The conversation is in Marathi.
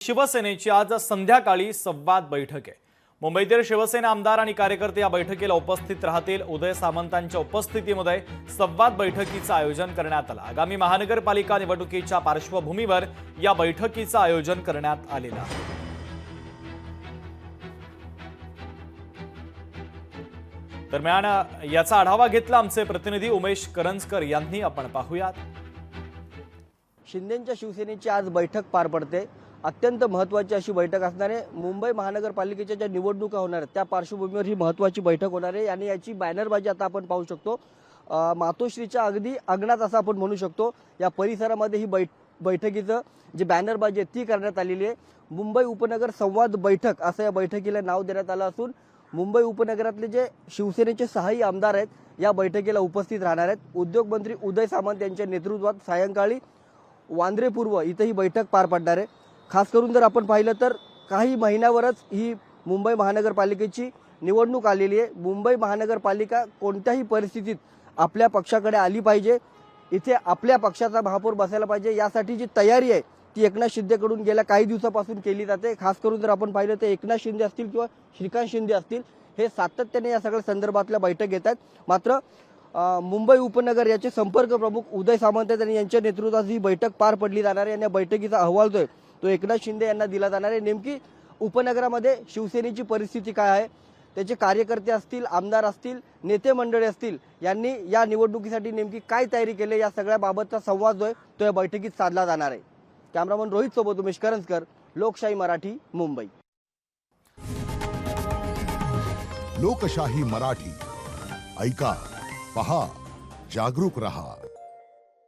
शिवसेनेची आज संध्याकाळी संवाद बैठक आहे। मुंबईतील शिवसेना आमदार आणि कार्यकर्ते या बैठकीला उपस्थित राहतील। उदय सामंतांच्या उपस्थितीमध्ये संवाद बैठकीचं आयोजन करण्यात आलं। आगामी महानगरपालिका निवडणुकीच्या पार्श्वभूमीवर या बैठकीचं आयोजन करण्यात आलेलं आहे। दरम्यान याचा आढावा घेतला आमचे प्रतिनिधी उमेश करंजकर यांनी। आपण पाहूयात। शिंदेंच्या शिवसेनेची आज बैठक पार पडते। अत्यंत महत्त्वाची अशी बैठक असणार आहे। मुंबई महानगरपालिकेच्या ज्या निवडणुका होणार आहेत त्या पार्श्वभूमीवर ही महत्त्वाची बैठक होणार आहे आणि याची बॅनरबाजी आता आपण पाहू शकतो। मातोश्रीच्या अगदी अंगणात असं आपण म्हणू शकतो। या परिसरामध्ये ही बैठकीचं जे बॅनरबाजी आहे ती करण्यात आलेली आहे। मुंबई उपनगर संवाद बैठक असं या बैठकीला नाव देण्यात आलं असून मुंबई उपनगरातले जे शिवसेनेचे 6 आमदार आहेत या बैठकीला उपस्थित राहणार आहेत। उद्योग मंत्री उदय सामंत यांच्या नेतृत्वात सायंकाळी वांद्रे पूर्व इथे ही बैठक पार पडणार आहे। खास करून जर आपण पाहिलं तर काही महिन्यावरच ही मुंबई महानगरपालिकेची निवडणूक आलेली आहे। मुंबई महानगरपालिका कोणत्याही परिस्थितीत आपल्या पक्षाकडे आली पाहिजे, इथे आपल्या पक्षाचा महापौर बसायला पाहिजे, यासाठी जी तयारी आहे ती एकनाथ शिंदेकडून गेल्या काही दिवसापासून केली जाते। खास करून जर आपण पाहिलं तर एकनाथ शिंदे असतील किंवा श्रीकांत शिंदे असतील हे सातत्याने या सगळ्या संदर्भातल्या बैठक घेतात। मात्र मुंबई उपनगर याचे संपर्क प्रमुख उदय सामंत यांनी यांच्या नेतृत्वात ही बैठक पार पडली जाणार आहे आणि या बैठकीचा अहवाल जो आहे तो एकनाथ शिंदे यांना दिला जाणार आहे। नेमकी उपनगरामध्ये शिवसेनेची परिस्थिती काय आहे, त्याचे कार्यकर्ते असतील, आमदार असतील, नेते मंडळी असतील, यांनी या निवडणुकीसाठी नेमकी काय तयारी केली या सगळ्या बाबतचा संवाद जो आहे तो या बैठकीत साधला जाणार आहे। कॅमेरामन रोहित सोबत उमेश करंजकर, लोकशाही मराठी, मुंबई। लोकशाही मराठी ऐका, पहा, जागरूक रहा।